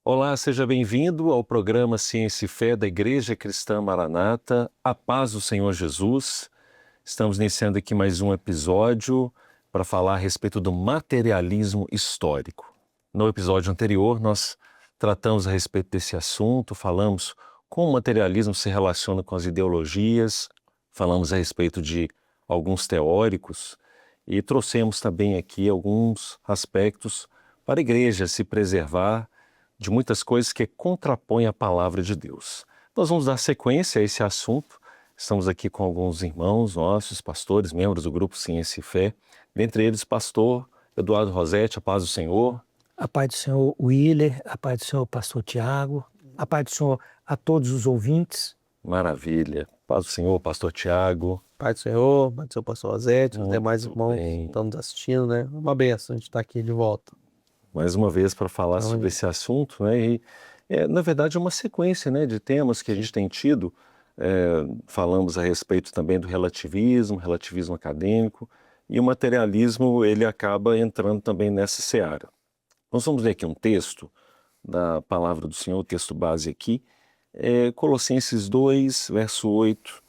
Olá, seja bem-vindo ao programa Ciência e Fé da Igreja Cristã Maranata. A paz do Senhor Jesus. Estamos iniciando aqui mais um episódio para falar a respeito do materialismo histórico. No episódio anterior, nós tratamos a respeito desse assunto, falamos como o materialismo se relaciona com as ideologias, falamos a respeito de alguns teóricos e trouxemos também aqui alguns aspectos para a igreja se preservar de muitas coisas que contrapõem a palavra de Deus. Nós vamos dar sequência a esse assunto. Estamos aqui com alguns irmãos nossos, pastores, membros do grupo Ciência e Fé. Dentre eles, pastor Eduardo Rossetti, a paz do Senhor. A paz do Senhor, Willer, a paz do Senhor, pastor Tiago, a paz do Senhor a todos os ouvintes. Maravilha. Paz do Senhor, pastor Tiago. Pai do Senhor, Pai do Senhor, pastor Rossetti, os demais Muito irmãos bem. que estão nos assistindo, né? Uma benção a gente estar aqui de volta. Mais uma vez para falar sobre esse assunto, né? E, na verdade, é uma sequência, né, de temas que a gente tem tido. Falamos a respeito também do relativismo acadêmico, e o materialismo, ele acaba entrando também nessa seara. Nós vamos ler aqui um texto da palavra do Senhor, o texto base aqui, Colossenses 2, verso 8,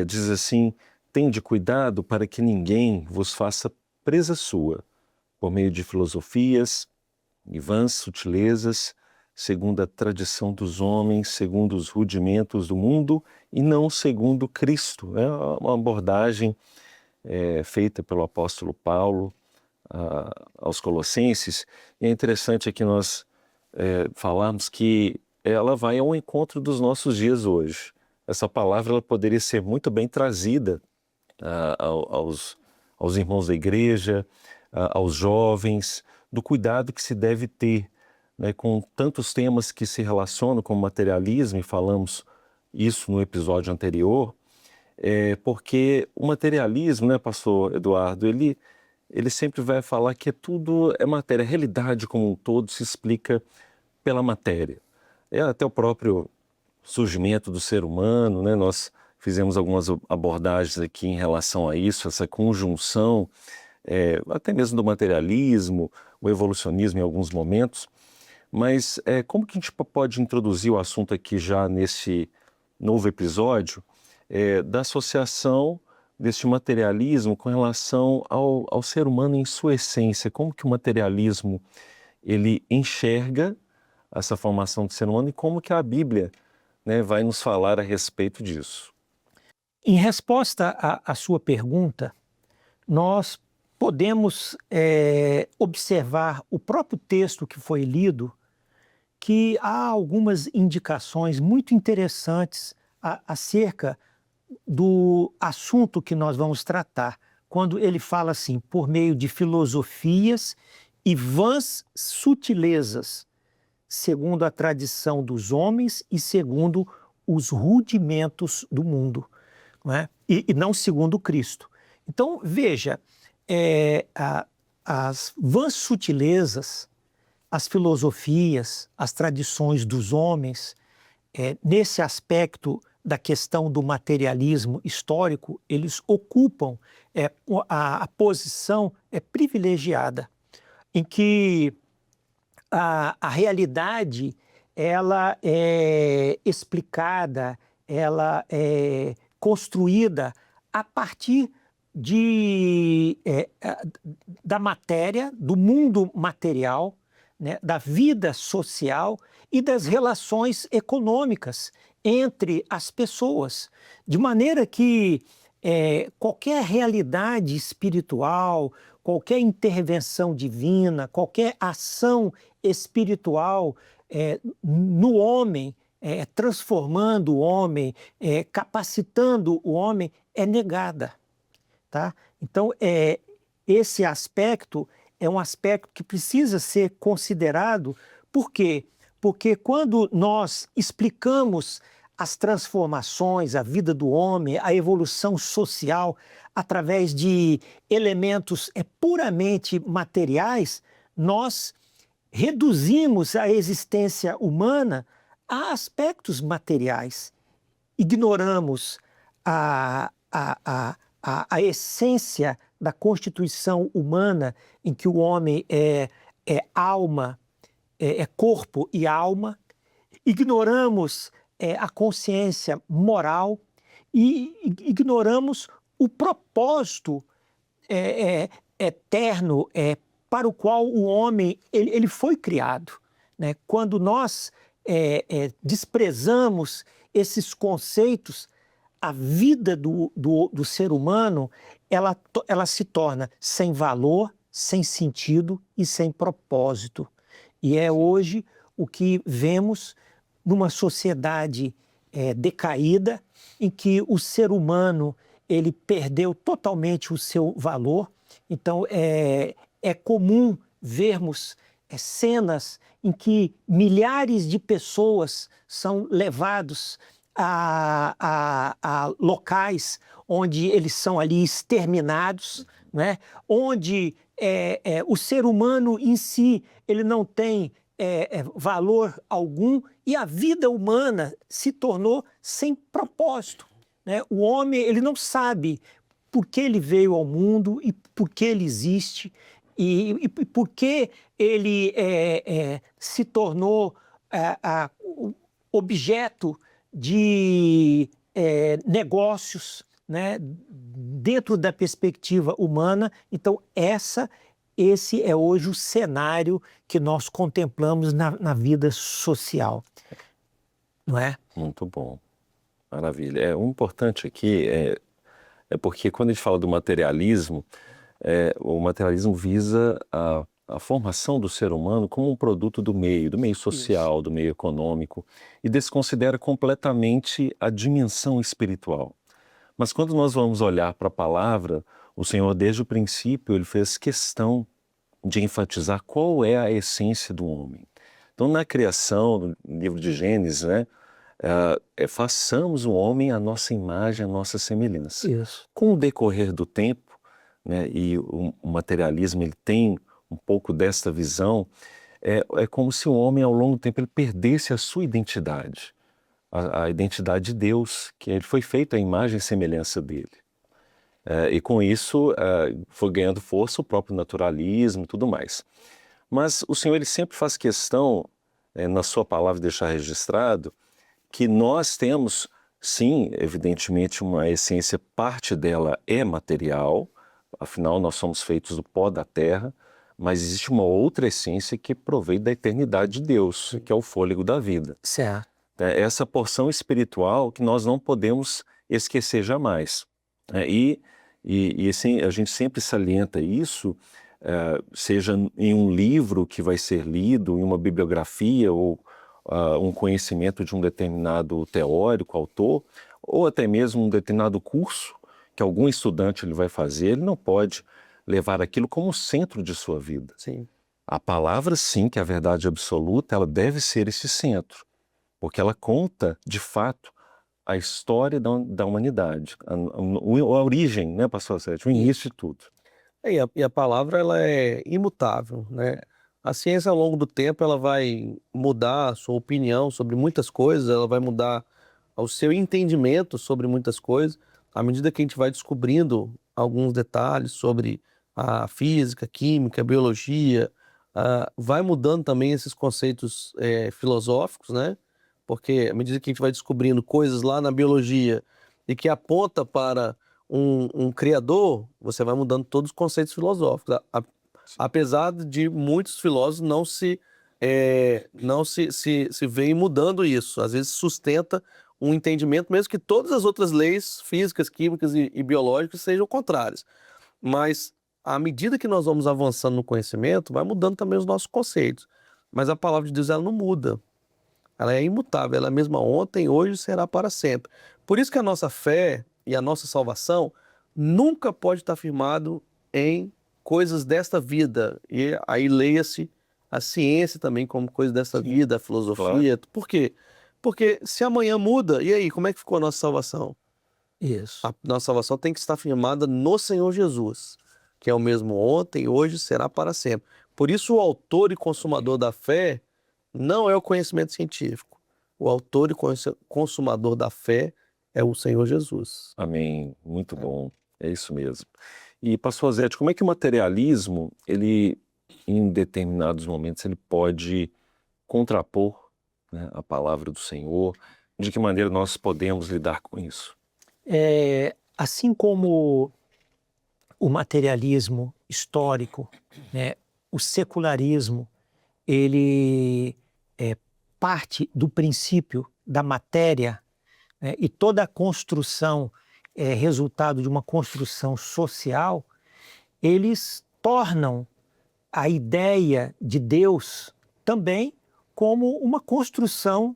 diz assim: tende cuidado para que ninguém vos faça presa sua, por meio de filosofias e vãs sutilezas, segundo a tradição dos homens, segundo os rudimentos do mundo e não segundo Cristo. É uma abordagem feita pelo apóstolo Paulo aos Colossenses. E é interessante aqui nós falarmos que ela vai ao encontro dos nossos dias hoje. Essa palavra ela poderia ser muito bem trazida aos irmãos da igreja, aos jovens, do cuidado que se deve ter, né, com tantos temas que se relacionam com o materialismo, e falamos isso no episódio anterior, porque o materialismo, né, pastor Eduardo, ele sempre vai falar que tudo é matéria, a realidade como um todo se explica pela matéria. Até o próprio surgimento do ser humano, né, nós fizemos algumas abordagens aqui em relação a isso, essa conjunção, até mesmo do materialismo, o evolucionismo em alguns momentos. Mas como que a gente pode introduzir o assunto aqui já nesse novo episódio, da associação deste materialismo com relação ao ser humano em sua essência? Como que o materialismo ele enxerga essa formação do ser humano e como que a Bíblia, né, vai nos falar a respeito disso? Em resposta à sua pergunta, nós podemos observar o próprio texto que foi lido, que há algumas indicações muito interessantes acerca do assunto que nós vamos tratar, quando ele fala assim, por meio de filosofias e vãs sutilezas, segundo a tradição dos homens e segundo os rudimentos do mundo, não é? E não segundo Cristo. Então, veja, as vãs sutilezas, as filosofias, as tradições dos homens, nesse aspecto da questão do materialismo histórico, eles ocupam a posição privilegiada, em que a realidade ela é explicada, ela é construída a partir da matéria, do mundo material, né, da vida social e das relações econômicas entre as pessoas, de maneira que qualquer realidade espiritual, qualquer intervenção divina, qualquer ação espiritual no homem, transformando o homem, capacitando o homem, é negada. Tá? Então, esse aspecto é um aspecto que precisa ser considerado. Por quê? Porque quando nós explicamos as transformações, a vida do homem, a evolução social, através de elementos puramente materiais, nós reduzimos a existência humana a aspectos materiais. Ignoramos a essência da constituição humana, em que o homem é alma, corpo e alma, ignoramos a consciência moral e ignoramos o propósito eterno para o qual o homem ele foi criado, né? Quando nós desprezamos esses conceitos, a vida do ser humano ela se torna sem valor, sem sentido e sem propósito. E é hoje o que vemos numa sociedade decaída, em que o ser humano ele perdeu totalmente o seu valor. Então, é comum vermos cenas em que milhares de pessoas são levados a locais onde eles são ali exterminados, né? Onde o ser humano em si ele não tem valor algum e a vida humana se tornou sem propósito, né? O homem ele não sabe por que ele veio ao mundo e por que ele existe e por que ele se tornou objeto de negócios, né, dentro da perspectiva humana. Então, esse é hoje o cenário que nós contemplamos na vida social, não é? Muito bom, maravilha. O importante aqui é porque quando a gente fala do materialismo, o materialismo visa a formação do ser humano como um produto do meio social, do meio econômico, e desconsidera completamente a dimensão espiritual. Mas quando nós vamos olhar para a palavra, o Senhor, desde o princípio, ele fez questão de enfatizar qual é a essência do homem. Então, na criação, no livro de Gênesis, né, façamos o homem à nossa imagem, à nossa semelhança. Isso. Com o decorrer do tempo, né, e o materialismo ele tem um pouco desta visão, é como se o homem, ao longo do tempo, ele perdesse a sua identidade, a identidade de Deus, que ele foi feito à imagem e semelhança dele. E com isso foi ganhando força o próprio naturalismo e tudo mais. Mas o Senhor ele sempre faz questão, na sua palavra, deixar registrado, que nós temos, sim, evidentemente, uma essência, parte dela é material, afinal nós somos feitos do pó da terra, mas existe uma outra essência que provém da eternidade de Deus, que é o fôlego da vida. Certo. Essa porção espiritual que nós não podemos esquecer jamais. E assim, a gente sempre salienta isso, seja em um livro que vai ser lido, em uma bibliografia ou um conhecimento de um determinado teórico, autor, ou até mesmo um determinado curso que algum estudante ele vai fazer, ele não pode levar aquilo como centro de sua vida. Sim. A palavra, sim, que é a verdade absoluta, ela deve ser esse centro, porque ela conta, de fato, a história da humanidade, a origem, né, pastor Sérgio, o início de tudo. E a palavra ela é imutável, né? A ciência, ao longo do tempo, ela vai mudar a sua opinião sobre muitas coisas, ela vai mudar o seu entendimento sobre muitas coisas, à medida que a gente vai descobrindo alguns detalhes sobre a física, a química, a biologia, vai mudando também esses conceitos filosóficos, né? Porque à medida que a gente vai descobrindo coisas lá na biologia e que aponta para um criador, você vai mudando todos os conceitos filosóficos. Apesar de muitos filósofos não se veem mudando isso. Às vezes sustenta um entendimento, mesmo que todas as outras leis físicas, químicas e biológicas sejam contrárias. Mas à medida que nós vamos avançando no conhecimento, vai mudando também os nossos conceitos. Mas a palavra de Deus ela não muda. Ela é imutável, ela é a mesma ontem, hoje e será para sempre. Por isso que a nossa fé e a nossa salvação nunca pode estar firmado em coisas desta vida. E aí leia-se a ciência também como coisa desta vida, a filosofia. Claro. Por quê? Porque se amanhã muda, e aí, como é que ficou a nossa salvação? Isso. A nossa salvação tem que estar firmada no Senhor Jesus, que é o mesmo ontem, hoje, será para sempre. Por isso o autor e consumador da fé não é o conhecimento científico. O autor e consumador da fé é o Senhor Jesus. Amém. Muito bom. É isso mesmo. E, pastor Zete, como é que o materialismo, ele, em determinados momentos, ele pode contrapor, né, a palavra do Senhor? De que maneira nós podemos lidar com isso? Assim como o materialismo histórico, né, o secularismo, ele parte do princípio da matéria, né, e toda a construção é resultado de uma construção social, eles tornam a ideia de Deus também como uma construção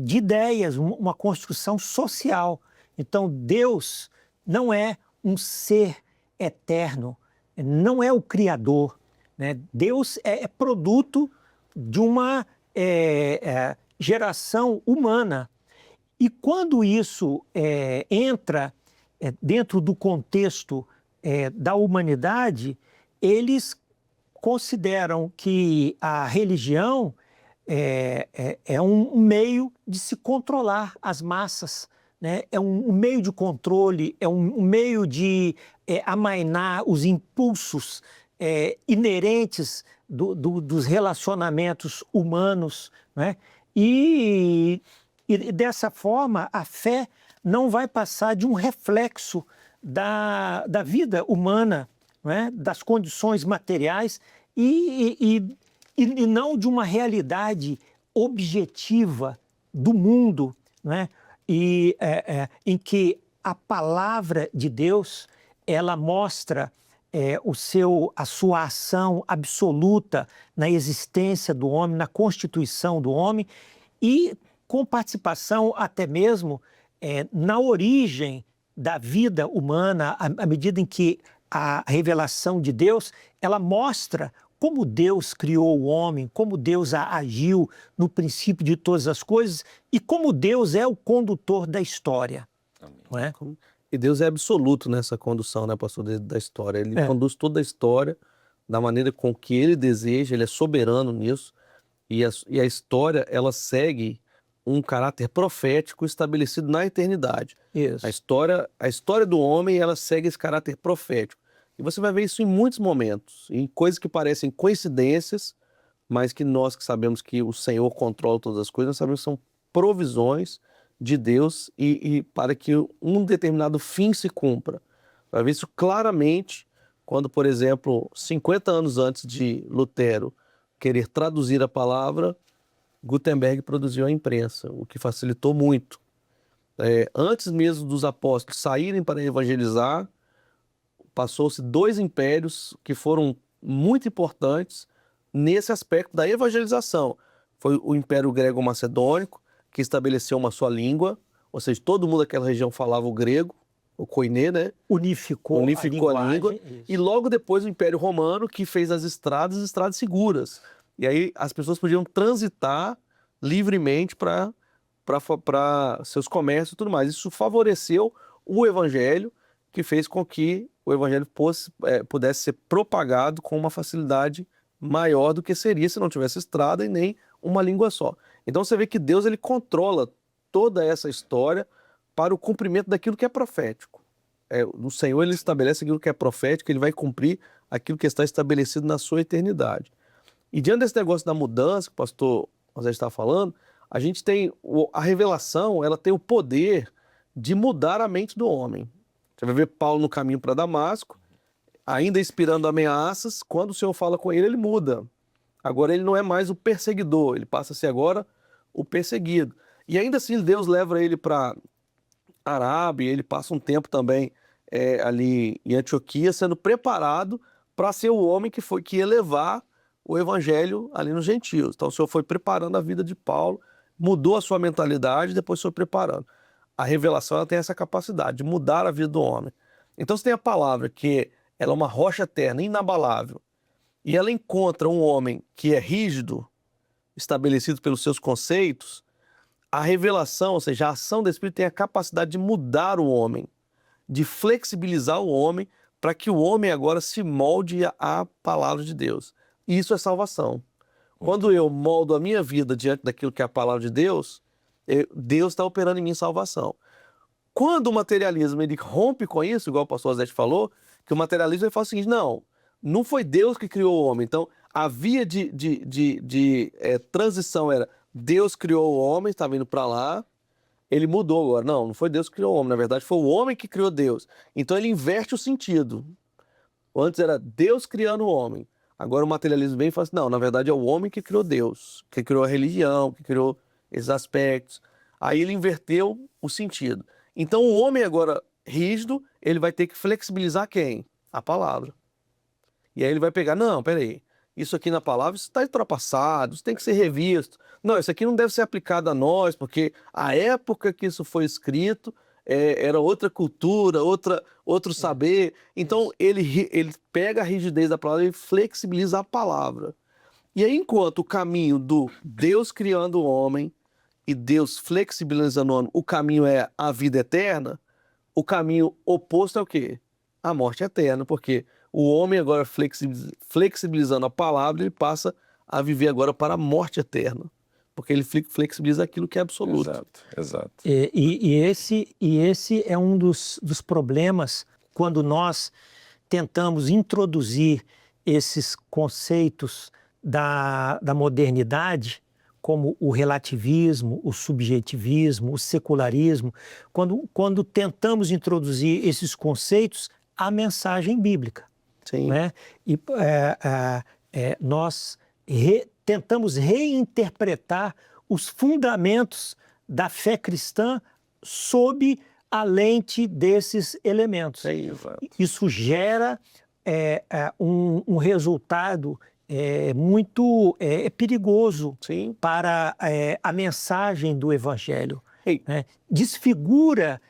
de ideias, uma construção social. Então, Deus não é um ser eterno, não é o Criador, né? Deus é produto de uma geração humana. E quando isso entra dentro do contexto da humanidade, eles consideram que a religião é um meio de se controlar as massas, né? É um meio de controle, é um meio de amainar os impulsos inerentes dos relacionamentos humanos, né? E dessa forma, a fé não vai passar de um reflexo da vida humana, né? Das condições materiais e não de uma realidade objetiva do mundo, né? Em que a palavra de Deus ela mostra a sua ação absoluta na existência do homem, na constituição do homem e com participação até mesmo na origem da vida humana, à medida em que a revelação de Deus ela mostra como Deus criou o homem, como Deus agiu no princípio de todas as coisas e como Deus é o condutor da história. Não é? E Deus é absoluto nessa condução, né, pastor, da história. Ele conduz toda a história da maneira com que ele deseja, ele é soberano nisso. E a história, ela segue um caráter profético estabelecido na eternidade. Isso. A história do homem, ela segue esse caráter profético. E você vai ver isso em muitos momentos, em coisas que parecem coincidências, mas que nós que sabemos que o Senhor controla todas as coisas, nós sabemos que são provisões de Deus e para que um determinado fim se cumpra. Vai ver isso claramente quando, por exemplo, 50 anos antes de Lutero querer traduzir a palavra, Gutenberg produziu a imprensa, o que facilitou muito. Antes mesmo dos apóstolos saírem para evangelizar, passou-se 2 impérios que foram muito importantes nesse aspecto da evangelização. Foi o Império Grego-Macedônico, que estabeleceu uma só língua, ou seja, todo mundo daquela região falava o grego, o koiné, né? Unificou a língua. Isso. E logo depois o Império Romano, que fez as estradas seguras. E aí as pessoas podiam transitar livremente para seus comércios e tudo mais. Isso favoreceu o evangelho, que fez com que o evangelho pudesse ser propagado com uma facilidade maior do que seria se não tivesse estrada e nem uma língua só. Então você vê que Deus ele controla toda essa história para o cumprimento daquilo que é profético. O Senhor ele estabelece aquilo que é profético, ele vai cumprir aquilo que está estabelecido na sua eternidade. E diante desse negócio da mudança que o pastor José está falando, a gente tem a revelação, ela tem o poder de mudar a mente do homem. Você vai ver Paulo no caminho para Damasco, ainda inspirando ameaças, quando o Senhor fala com ele, ele muda. Agora ele não é mais o perseguidor, ele passa a ser agora o perseguido. E ainda assim Deus leva ele para Arábia, ele passa um tempo também ali em Antioquia, sendo preparado para ser o homem que ia levar o evangelho ali nos gentios. Então o Senhor foi preparando a vida de Paulo, mudou a sua mentalidade, depois foi preparando. A revelação ela tem essa capacidade de mudar a vida do homem. Então você tem a palavra que ela é uma rocha eterna, inabalável, e ela encontra um homem que é rígido, estabelecido pelos seus conceitos. A revelação, ou seja, a ação do Espírito tem a capacidade de mudar o homem, de flexibilizar o homem para que o homem agora se molde à palavra de Deus. E isso é salvação. Quando eu moldo a minha vida diante daquilo que é a palavra de Deus, Deus está operando em mim salvação. Quando o materialismo ele rompe com isso, igual o pastor Zé falou, que o materialismo ele fala o seguinte, não foi Deus que criou o homem, então a via de transição era Deus criou o homem, estava indo para lá, ele mudou agora. Não foi Deus que criou o homem, na verdade foi o homem que criou Deus. Então ele inverte o sentido. Antes era Deus criando o homem. Agora o materialismo vem e fala assim, não, na verdade é o homem que criou Deus, que criou a religião, que criou esses aspectos. Aí ele inverteu o sentido. Então o homem agora rígido, ele vai ter que flexibilizar quem? A palavra. E aí ele vai pegar, não, peraí, isso aqui na palavra está ultrapassado, isso tem que ser revisto. Não, isso aqui não deve ser aplicado a nós, porque a época que isso foi escrito era outra cultura, outro saber. Então ele pega a rigidez da palavra e flexibiliza a palavra. E aí, enquanto o caminho do Deus criando o homem e Deus flexibilizando o homem, o caminho é a vida eterna, o caminho oposto é o quê? A morte eterna, porque o homem agora flexibilizando a palavra, ele passa a viver agora para a morte eterna, porque ele flexibiliza aquilo que é absoluto. Exato. E esse é um dos problemas quando nós tentamos introduzir esses conceitos da modernidade, como o relativismo, o subjetivismo, o secularismo, quando tentamos introduzir esses conceitos à mensagem bíblica. Sim. Né? E nós tentamos reinterpretar os fundamentos da fé cristã sob a lente desses elementos. Sim, isso gera um resultado muito perigoso sim. para a mensagem do Evangelho. Né? Desfigura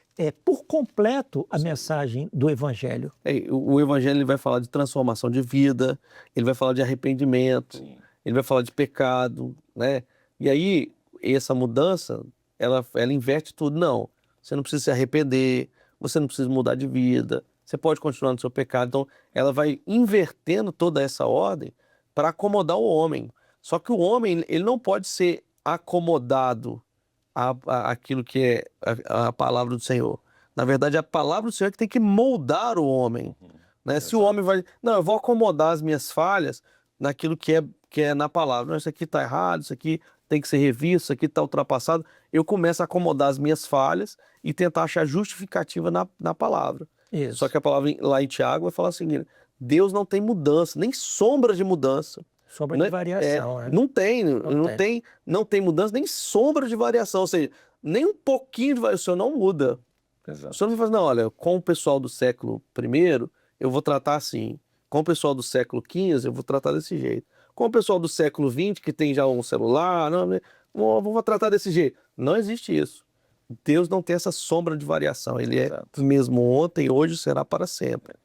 por completo a mensagem do Evangelho. O Evangelho ele vai falar de transformação de vida, ele vai falar de arrependimento, sim. Ele vai falar de pecado, né? E aí, essa mudança, ela inverte tudo. Não, você não precisa se arrepender, você não precisa mudar de vida, você pode continuar no seu pecado. Então, ela vai invertendo toda essa ordem para acomodar o homem. Só que o homem, ele não pode ser acomodado àquilo que é a palavra do Senhor. Na verdade, a palavra do Senhor é que tem que moldar o homem. Né? Se o homem vai... Não, eu vou acomodar as minhas falhas naquilo que é na palavra. Não, isso aqui está errado, isso aqui tem que ser revisto, isso aqui está ultrapassado. Eu começo a acomodar as minhas falhas e tentar achar justificativa na palavra. Isso. Só que a palavra lá em Tiago vai falar o seguinte: Deus não tem mudança, nem sombra de mudança. Sombra de variação. Não tem mudança, nem sombra de variação. Ou seja, nem um pouquinho de variação, o Senhor não muda. Exato. O Senhor não vai falar, não, olha, com o pessoal do século I, eu vou tratar assim. Com o pessoal do século XV, eu vou tratar desse jeito. Com o pessoal do século XX, que tem já um celular, vou tratar desse jeito. Não existe isso. Deus não tem essa sombra de variação. Ele Exato. é mesmo ontem, hoje, será para sempre.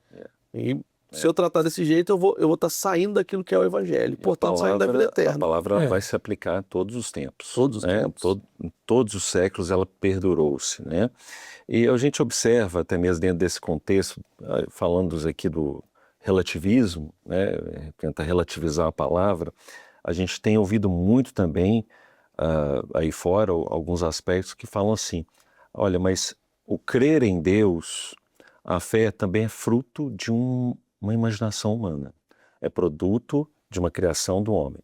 E se eu tratar desse jeito, eu vou estar saindo daquilo que é o Evangelho. Portanto, saindo da vida eterna. A palavra vai se aplicar a todos os tempos. Todos os tempos. Em todos os séculos ela perdurou-se. Né? E a gente observa, até mesmo dentro desse contexto, falando aqui do relativismo, né? Tenta relativizar a palavra, a gente tem ouvido muito também aí fora alguns aspectos que falam assim, olha, mas o crer em Deus, a fé também é fruto de uma imaginação humana, é produto de uma criação do homem.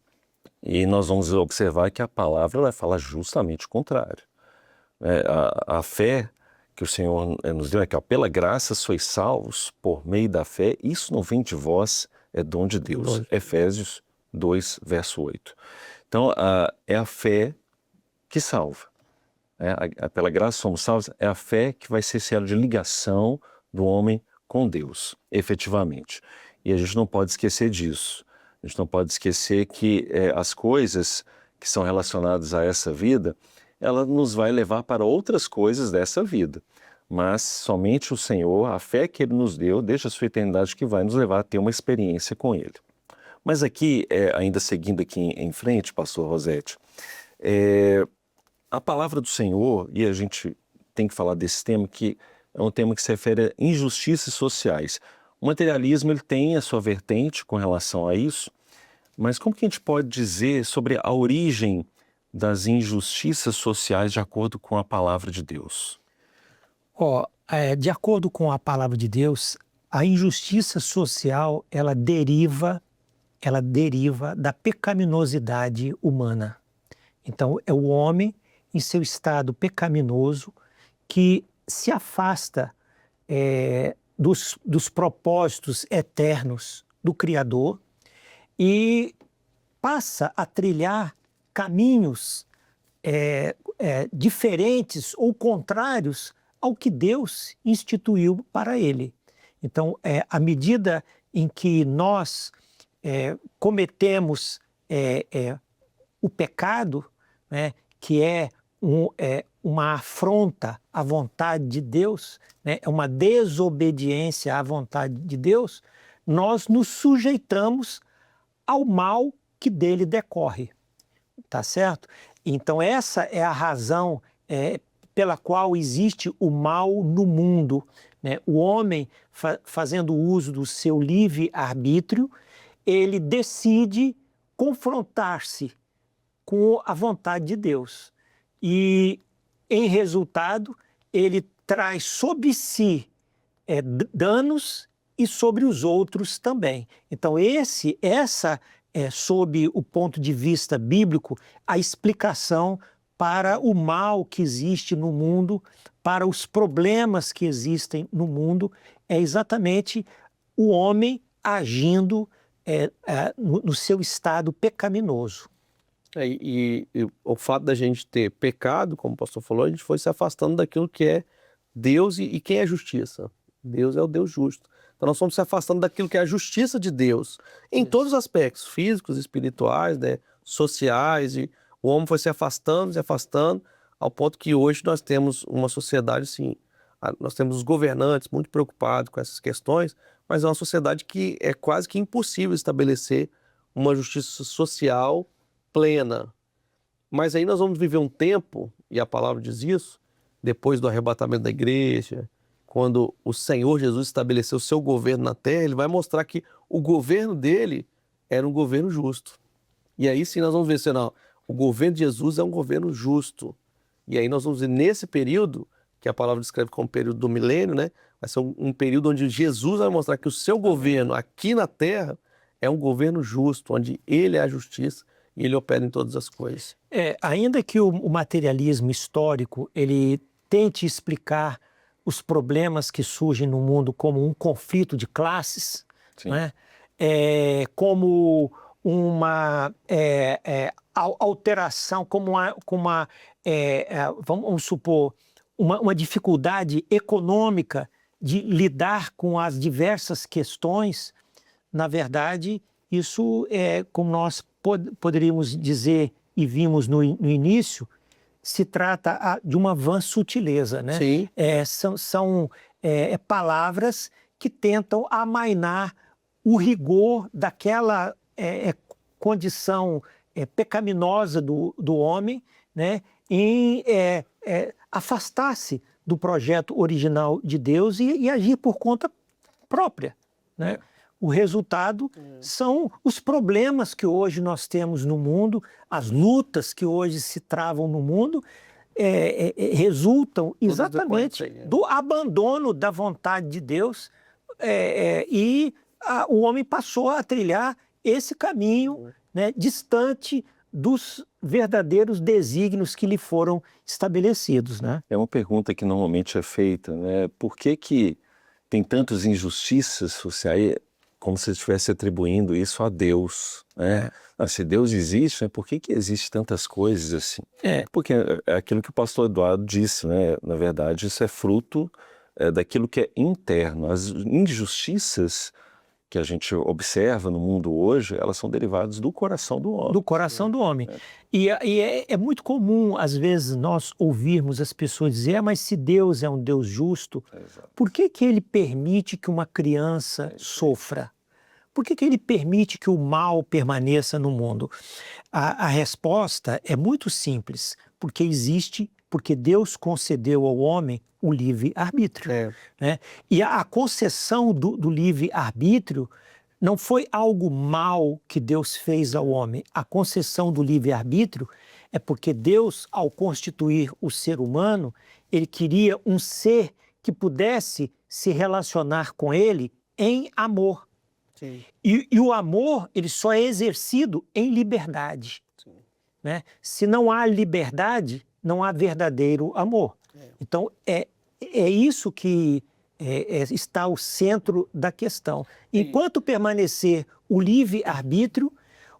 E nós vamos observar que a palavra vai falar justamente o contrário. A fé que o Senhor nos deu é que pela graça sois salvos por meio da fé, isso não vem de vós, é dom de Deus. Efésios 2, verso 8. Então, é a fé que salva. Pela graça somos salvos, é a fé que vai ser esse elo de ligação do homem com Deus, efetivamente. E a gente não pode esquecer disso. A gente não pode esquecer que as coisas que são relacionadas a essa vida, ela nos vai levar para outras coisas dessa vida. Mas somente o Senhor, a fé que Ele nos deu, desde a sua eternidade, que vai nos levar a ter uma experiência com Ele. Mas aqui, ainda seguindo aqui em frente, pastor Rosete, a palavra do Senhor, e a gente tem que falar desse tema, que é um tema que se refere a injustiças sociais. O materialismo ele tem a sua vertente com relação a isso, mas como que a gente pode dizer sobre a origem das injustiças sociais de acordo com a palavra de Deus? De acordo com a palavra de Deus, a injustiça social ela deriva ela deriva da pecaminosidade humana. Então, é o homem em seu estado pecaminoso que se afasta dos propósitos eternos do Criador e passa a trilhar caminhos diferentes ou contrários ao que Deus instituiu para ele. Então, à medida em que nós cometemos o pecado, né, que é uma afronta à vontade de Deus, né, é uma desobediência à vontade de Deus, nós nos sujeitamos ao mal que dele decorre, tá certo? Então essa é a razão pela qual existe o mal no mundo, né? O homem, fazendo uso do seu livre-arbítrio, ele decide confrontar-se com a vontade de Deus. E, em resultado, ele traz sobre si danos e sobre os outros também. Então, essa é, sob o ponto de vista bíblico, a explicação para o mal que existe no mundo, para os problemas que existem no mundo, é exatamente o homem agindo no seu estado pecaminoso. E o fato da gente ter pecado, como o pastor falou, a gente foi se afastando daquilo que é Deus e quem é justiça. Deus é o Deus justo. Então nós fomos se afastando daquilo que é a justiça de Deus, em todos os aspectos, físicos, espirituais, né, sociais, e o homem foi se afastando, ao ponto que hoje nós temos uma sociedade, assim, nós temos os governantes muito preocupados com essas questões, mas é uma sociedade que é quase que impossível estabelecer uma justiça social plena. Mas aí nós vamos viver um tempo, e a palavra diz isso, depois do arrebatamento da igreja, quando o Senhor Jesus estabeleceu o seu governo na terra, ele vai mostrar que o governo dele era um governo justo. E aí sim nós vamos ver, não, o governo de Jesus é um governo justo. E aí nós vamos ver nesse período, que a palavra descreve como período do milênio, né? Vai ser um período onde Jesus vai mostrar que o seu governo aqui na terra é um governo justo, onde ele é a justiça e ele opera em todas as coisas. Ainda que o materialismo histórico ele tente explicar os problemas que surgem no mundo como um conflito de classes, né? Como uma alteração, como uma vamos supor, uma dificuldade econômica de lidar com as diversas questões. Na verdade, isso como nós poderíamos dizer e vimos no início, se trata de uma vã sutileza, né? Sim. São palavras que tentam amainar o rigor daquela condição pecaminosa do homem, né? Em afastar-se do projeto original de Deus e agir por conta própria, né? O resultado são os problemas que hoje nós temos no mundo, as lutas que hoje se travam no mundo, resultam exatamente do abandono da vontade de Deus, e o homem passou a trilhar esse caminho, né, distante dos verdadeiros desígnios que lhe foram estabelecidos, né? É uma pergunta que normalmente é feita, né? Por que tem tantas injustiças sociais, como se estivesse atribuindo isso a Deus, né? Se Deus existe, né, por que existe tantas coisas assim? Porque é aquilo que o pastor Eduardo disse, né? Na verdade, isso é fruto daquilo que é interno. As injustiças que a gente observa no mundo hoje, elas são derivadas do coração do homem. Do coração do homem. E é muito comum, às vezes, nós ouvirmos as pessoas dizer, mas se Deus é um Deus justo, por que ele permite que uma criança sofra? Por que ele permite que o mal permaneça no mundo? A resposta é muito simples, porque Deus concedeu ao homem o livre-arbítrio. Né? E a concessão do livre-arbítrio não foi algo mal que Deus fez ao homem. A concessão do livre-arbítrio é porque Deus, ao constituir o ser humano, ele queria um ser que pudesse se relacionar com ele em amor. Sim. E o amor, ele só é exercido em liberdade. Sim. Né? Se não há liberdade, não há verdadeiro amor. Então, é isso que está ao centro da questão. Enquanto permanecer o livre-arbítrio,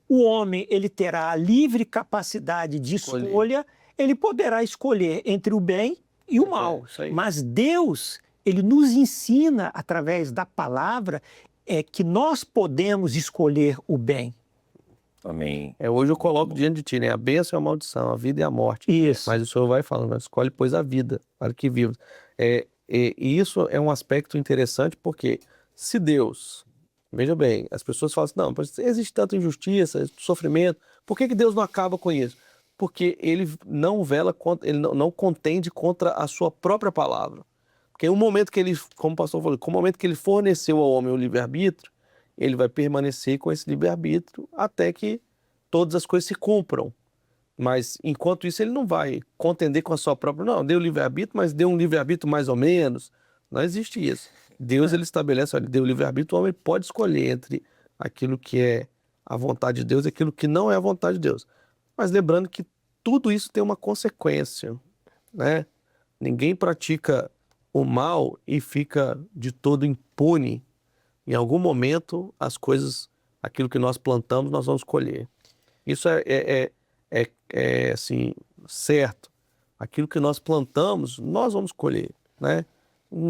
o homem ele terá a livre capacidade de escolha, ele poderá escolher entre o bem e o mal. Mas Deus, ele nos ensina, através da palavra, que nós podemos escolher o bem. Amém. Hoje eu coloco diante de ti, né? A bênção e a maldição, a vida e a morte. Isso. Mas o Senhor vai falando, escolhe, pois, a vida, para que vivas. E isso é um aspecto interessante, porque se Deus, veja bem, as pessoas falam assim, não, mas existe tanta injustiça, sofrimento, por que Deus não acaba com isso? Porque ele não vela contra, ele não contende contra a sua própria palavra. Porque o momento que ele, como o pastor falou, com o momento que ele forneceu ao homem o livre-arbítrio, ele vai permanecer com esse livre-arbítrio até que todas as coisas se cumpram. Mas, enquanto isso, ele não vai contender com a sua própria... Não, deu livre-arbítrio, mas deu um livre-arbítrio mais ou menos. Não existe isso. Deus, ele estabelece, olha, deu livre-arbítrio, o homem pode escolher entre aquilo que é a vontade de Deus e aquilo que não é a vontade de Deus. Mas lembrando que tudo isso tem uma consequência, né? Ninguém pratica o mal e fica de todo impune. Em algum momento, as coisas, aquilo que nós plantamos, nós vamos colher. Isso é assim, certo. Aquilo que nós plantamos, nós vamos colher, né?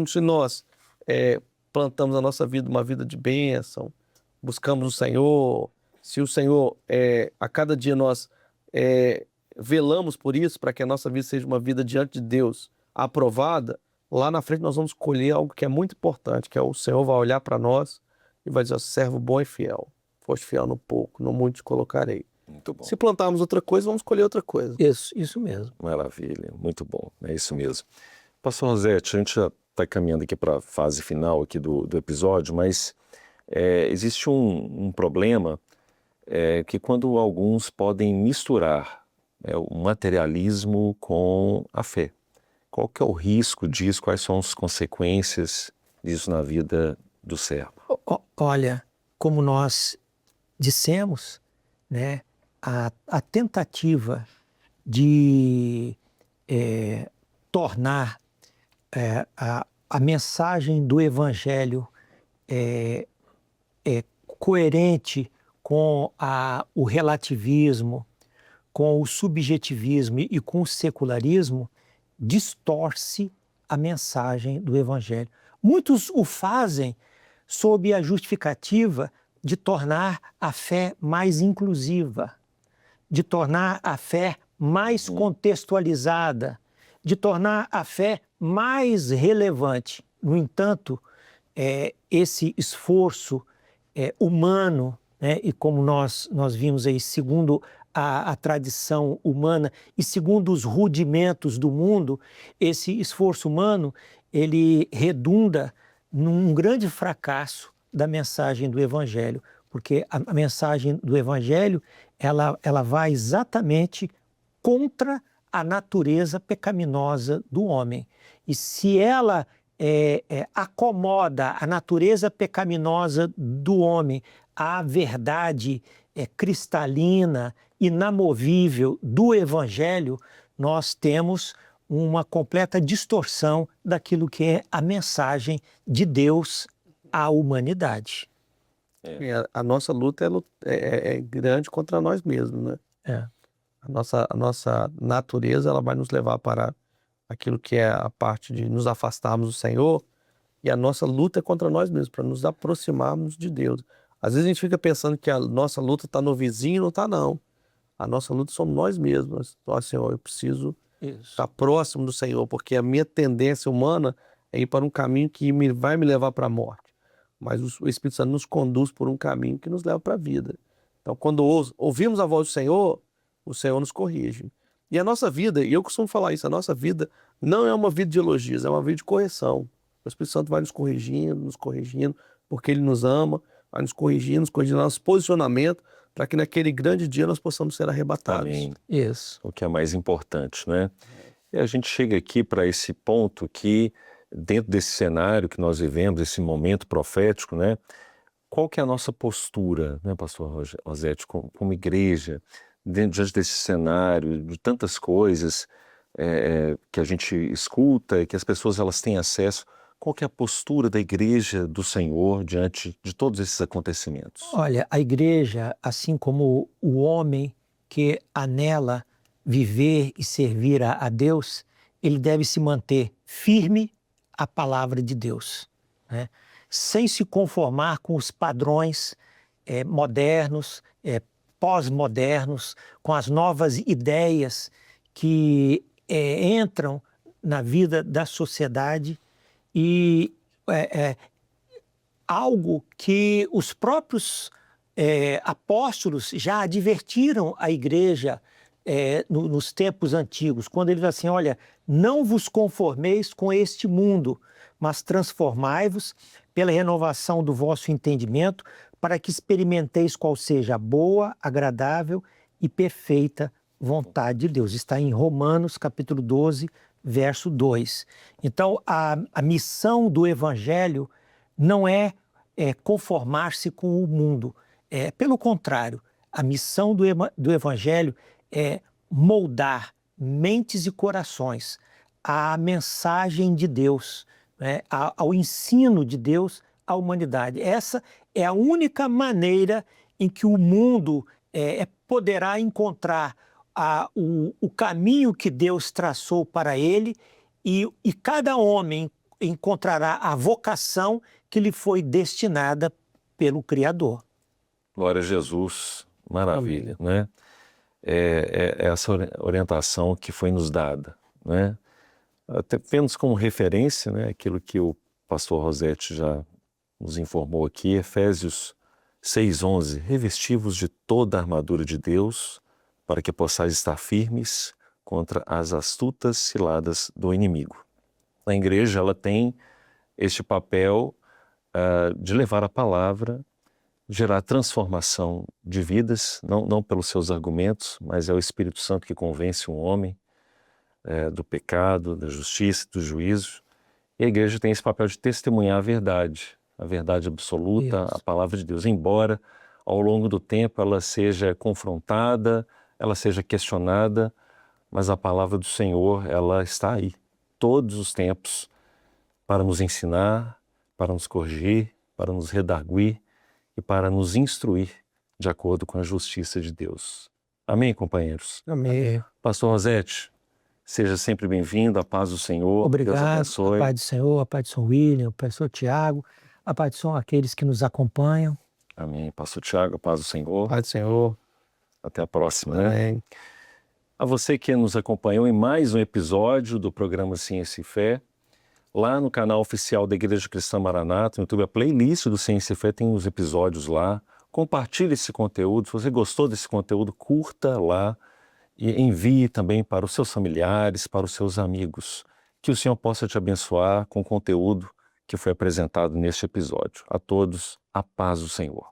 Se nós plantamos na nossa vida uma vida de bênção, buscamos o Senhor, se o Senhor, a cada dia nós velamos por isso, para que a nossa vida seja uma vida diante de Deus aprovada, lá na frente nós vamos colher algo que é muito importante, que é o Senhor vai olhar para nós e vai dizer, servo bom e fiel, foste fiel no pouco, no muito te colocarei. Muito bom. Se plantarmos outra coisa, vamos colher outra coisa. Isso mesmo. Maravilha, muito bom, é isso mesmo. Pastor Rosete, a gente já está caminhando aqui para a fase final aqui do episódio, mas existe um problema que quando alguns podem misturar o materialismo com a fé. Qual que é o risco disso? Quais são as consequências disso na vida do servo? Olha, como nós dissemos, né, a tentativa de tornar a mensagem do Evangelho coerente com o relativismo, com o subjetivismo e com o secularismo, distorce a mensagem do Evangelho. Muitos o fazem sob a justificativa de tornar a fé mais inclusiva, de tornar a fé mais contextualizada, de tornar a fé mais relevante. No entanto, esse esforço humano, né, e como nós vimos aí, segundo a tradição humana e segundo os rudimentos do mundo, esse esforço humano, ele redunda num grande fracasso da mensagem do Evangelho, porque a mensagem do Evangelho, ela vai exatamente contra a natureza pecaminosa do homem. E se ela acomoda a natureza pecaminosa do homem à verdade cristalina, inamovível do Evangelho, nós temos uma completa distorção daquilo que é a mensagem de Deus à humanidade. A nossa luta é grande contra nós mesmos, né? A nossa natureza, ela vai nos levar para aquilo que é a parte de nos afastarmos do Senhor, e a nossa luta é contra nós mesmos, para nos aproximarmos de Deus. Às vezes a gente fica pensando que a nossa luta está no vizinho, não está não. A nossa luta somos nós mesmos. Então, Senhor, eu preciso estar próximo do Senhor, porque a minha tendência humana é ir para um caminho que vai me levar para a morte. Mas o Espírito Santo nos conduz por um caminho que nos leva para a vida. Então, quando ouvimos a voz do Senhor, o Senhor nos corrige. E a nossa vida, e eu costumo falar isso, a nossa vida não é uma vida de elogios, é uma vida de correção. O Espírito Santo vai nos corrigindo, porque Ele nos ama, vai nos corrigindo nosso posicionamento, para que naquele grande dia nós possamos ser arrebatados. Amém. Isso. O que é mais importante, né? E a gente chega aqui para esse ponto que, dentro desse cenário que nós vivemos, esse momento profético, né? qual que é a nossa postura, né, pastor Rosete, como igreja, diante desse cenário, de tantas coisas que a gente escuta e que as pessoas elas têm acesso, qual que é a postura da igreja do Senhor diante de todos esses acontecimentos? Olha, a igreja, assim como o homem que anela viver e servir a Deus, ele deve se manter firme à palavra de Deus, né? Sem se conformar com os padrões modernos, pós-modernos, com as novas ideias que entram na vida da sociedade e algo que os próprios apóstolos já advertiram a igreja nos tempos antigos, quando ele diz assim, olha, não vos conformeis com este mundo, mas transformai-vos pela renovação do vosso entendimento, para que experimenteis qual seja a boa, agradável e perfeita vontade de Deus. Está em Romanos, capítulo 12, verso 2. Então, a missão do Evangelho não é conformar-se com o mundo. Pelo contrário, a missão do Evangelho é moldar mentes e corações à mensagem de Deus, né, ao ensino de Deus à humanidade. Essa é a única maneira em que o mundo poderá encontrar o caminho que Deus traçou para ele e cada homem encontrará a vocação que lhe foi destinada pelo Criador. Glória a Jesus, maravilha, né? Essa orientação que foi nos dada, né? Até temos como referência, né, aquilo que o pastor Rosete já nos informou aqui, Efésios 6:11, revestivos de toda a armadura de Deus, para que possais estar firmes contra as astutas ciladas do inimigo. A igreja ela tem este papel de levar a palavra, gerar transformação de vidas, não pelos seus argumentos, mas é o Espírito Santo que convence um homem do pecado, da justiça, do juízo. E a igreja tem esse papel de testemunhar a verdade absoluta, Isso. a palavra de Deus, embora ao longo do tempo ela seja confrontada, ela seja questionada, mas a palavra do Senhor, ela está aí, todos os tempos, para nos ensinar, para nos corrigir, para nos redarguir e para nos instruir de acordo com a justiça de Deus. Amém, companheiros? Amém. Pastor Rosete, seja sempre bem-vindo, a paz do Senhor. Obrigado, Deus abençoe. a paz do Senhor, a paz de São William, o pastor Tiago, a paz de São aqueles que nos acompanham. Amém. Pastor Tiago, a paz do Senhor. Pai do Senhor. Até a próxima, né? Amém. A você que nos acompanhou em mais um episódio do programa Ciência e Fé, lá no canal oficial da Igreja Cristã Maranata, no YouTube, a playlist do Ciência e Fé tem os episódios lá. Compartilhe esse conteúdo. Se você gostou desse conteúdo, curta lá e envie também para os seus familiares, para os seus amigos. Que o Senhor possa te abençoar com o conteúdo que foi apresentado neste episódio. A todos, a paz do Senhor.